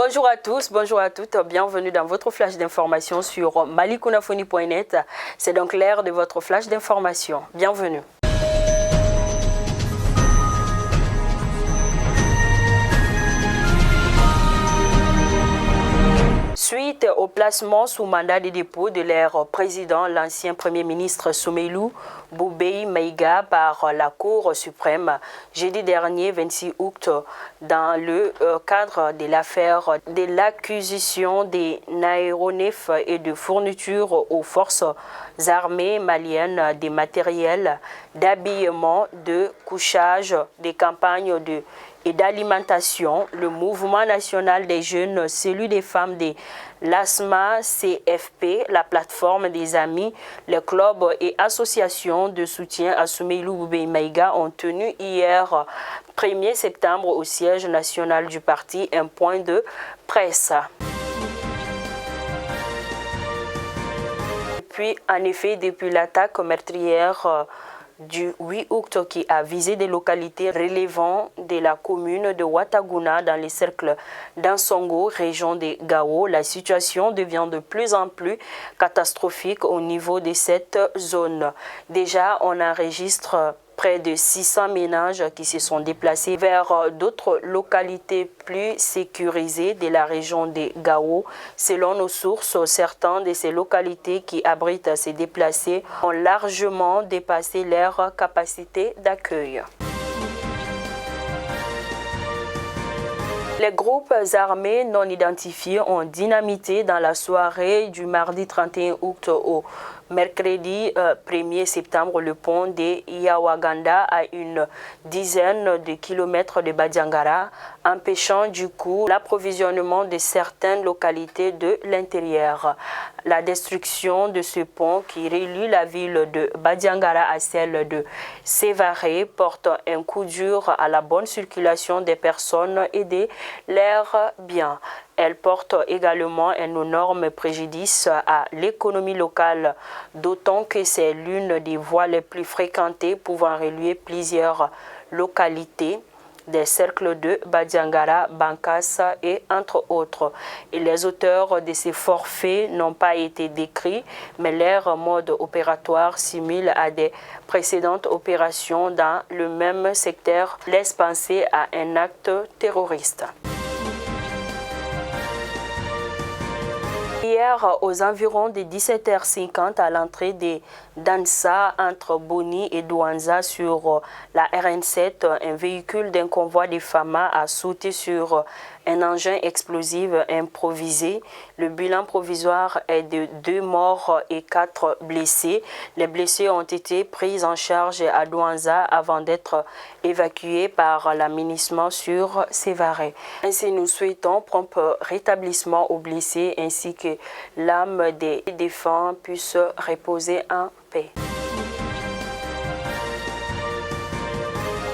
Bonjour à tous, bonjour à toutes, bienvenue dans votre flash d'information sur malikunafoni.net. C'est donc l'heure de votre flash d'information. Bienvenue. Suite au placement sous mandat de dépôt de leur président, l'ancien Premier ministre Soumeylou Boubèye Maïga par la Cour suprême, jeudi dernier 26 août, dans le cadre de l'affaire de l'acquisition des aéronefs et de fournitures aux forces armées maliennes des matériels d'habillement, de couchage, des campagnes et d'alimentation, le Mouvement national des jeunes, celui des femmes de l'ASMA CFP, la plateforme des amis, les clubs et associations de soutien à Soumeylou Boubèye Maïga ont tenu hier 1er septembre au siège national du parti un point de presse. Puis, en effet, depuis l'attaque meurtrière du 8 août qui a visé des localités relevant de la commune de Ouattaguna dans les cercles d'Ansongo, région de Gao, la situation devient de plus en plus catastrophique au niveau de cette zone. Déjà, on enregistre près de 600 ménages qui se sont déplacés vers d'autres localités plus sécurisées de la région de Gao. Selon nos sources, certaines de ces localités qui abritent ces déplacés ont largement dépassé leur capacité d'accueil. Les groupes armés non identifiés ont dynamité dans la soirée du mardi 31 août au mercredi 1er septembre le pont de Yawaganda à une dizaine de kilomètres de Badiangara, empêchant du coup l'approvisionnement de certaines localités de l'intérieur. La destruction de ce pont qui relie la ville de Badiangara à celle de Sévaré porte un coup dur à la bonne circulation des personnes et de leurs biens. Elle porte également un énorme préjudice à l'économie locale, d'autant que c'est l'une des voies les plus fréquentées pouvant relier plusieurs localités des cercles de Badiangara, Bankassa et entre autres. Et les auteurs de ces forfaits n'ont pas été décrits, mais leur mode opératoire simile à des précédentes opérations dans le même secteur, laisse penser à un acte terroriste. Hier, aux environs de 17h50, à l'entrée de Dansa, entre Boni et Douanza, sur la RN7, un véhicule d'un convoi de FAMA a sauté sur un engin explosif improvisé. Le bilan provisoire est de 2 morts et 4 blessés. Les blessés ont été pris en charge à Douanza avant d'être évacués par l'aménagement sur Sévaré. Ainsi, nous souhaitons prompt rétablissement aux blessés ainsi que l'âme des défunts puisse reposer en paix.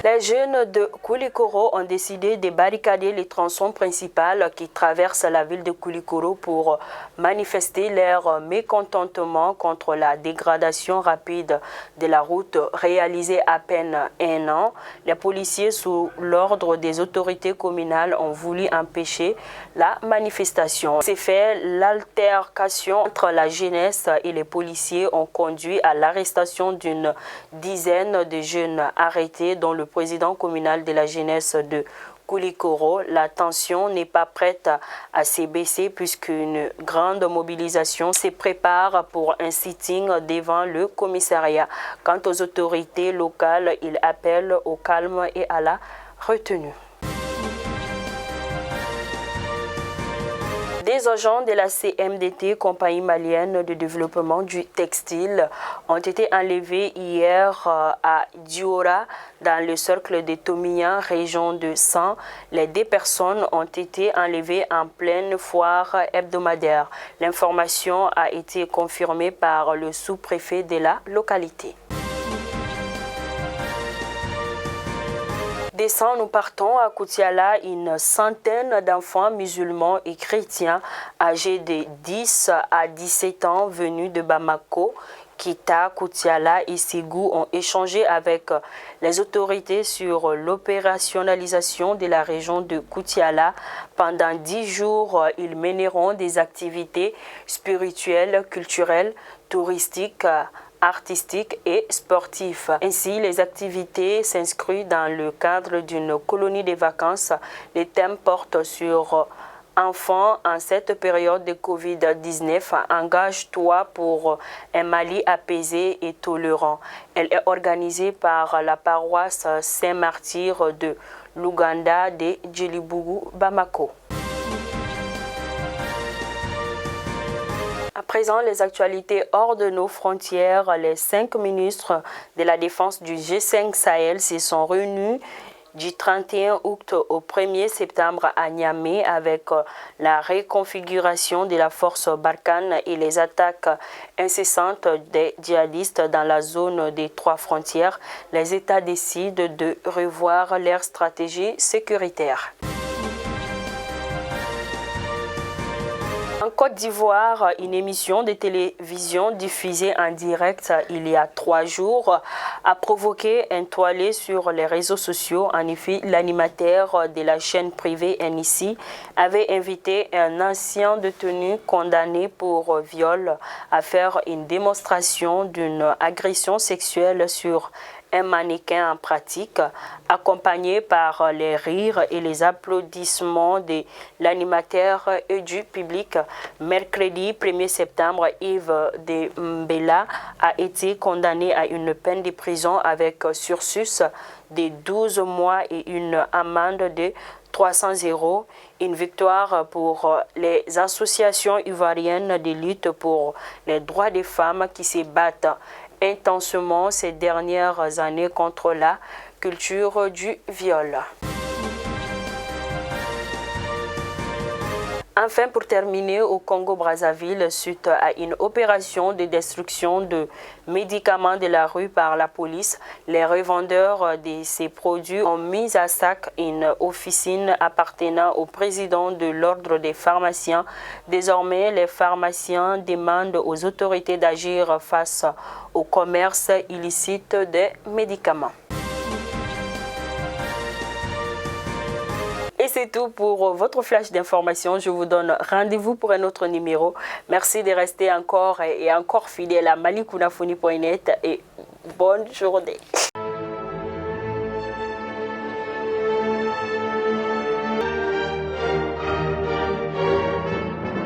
Les jeunes de Koulikoro ont décidé de barricader les tronçons principaux qui traversent la ville de Koulikoro pour manifester leur mécontentement contre la dégradation rapide de la route réalisée à peine un an. Les policiers, sous l'ordre des autorités communales, ont voulu empêcher la manifestation. Ces faits, l'altercation entre la jeunesse et les policiers ont conduit à l'arrestation d'une dizaine de jeunes arrêtés, dont le président communal de la jeunesse de Koulikoro. La tension n'est pas prête à s'abaisser puisqu'une grande mobilisation se prépare pour un sitting devant le commissariat. Quant aux autorités locales, ils appellent au calme et à la retenue. Des agents de la CMDT, compagnie malienne de développement du textile, ont été enlevés hier à Diora, dans le cercle de Tomiyan, région de San. Les 2 personnes ont été enlevées en pleine foire hebdomadaire. L'information a été confirmée par le sous-préfet de la localité. Descend, nous partons à Koutiala, une centaine d'enfants musulmans et chrétiens âgés de 10 à 17 ans venus de Bamako Kita, Koutiala et Ségou ont échangé avec les autorités sur l'opérationnalisation de la région de Koutiala. Pendant 10 jours, ils mèneront des activités spirituelles, culturelles, touristiques, artistiques et sportifs. Ainsi, les activités s'inscrivent dans le cadre d'une colonie de vacances. Les thèmes portent sur enfants en cette période de Covid-19, engage-toi pour un Mali apaisé et tolérant. Elle est organisée par la paroisse Saint-Martyr de l'Ouganda de Djelibougou, Bamako. À présent, les actualités hors de nos frontières. Les 5 ministres de la Défense du G5 Sahel se sont réunis du 31 août au 1er septembre à Niamey avec la reconfiguration de la force Barkhane et les attaques incessantes des djihadistes dans la zone des 3 frontières. Les États décident de revoir leur stratégie sécuritaire. En Côte d'Ivoire, une émission de télévision diffusée en direct il y a 3 jours a provoqué un tollé sur les réseaux sociaux. En effet, l'animateur de la chaîne privée NIC avait invité un ancien détenu condamné pour viol à faire une démonstration d'une agression sexuelle sur un mannequin en pratique, accompagné par les rires et les applaudissements de l'animateur et du public. Mercredi 1er septembre, Yves de Mbela a été condamné à une peine de prison avec sursis de 12 mois et une amende de 300 €. Une victoire pour les associations ivoiriennes de lutte pour les droits des femmes qui se battent intensément ces dernières années contre la culture du viol. Enfin, pour terminer, au Congo-Brazzaville, suite à une opération de destruction de médicaments de la rue par la police, les revendeurs de ces produits ont mis à sac une officine appartenant au président de l'ordre des pharmaciens. Désormais, les pharmaciens demandent aux autorités d'agir face au commerce illicite des médicaments. Et c'est tout pour votre flash d'information. Je vous donne rendez-vous pour un autre numéro. Merci de rester encore et encore fidèle à malikounafoni.net et bonne journée.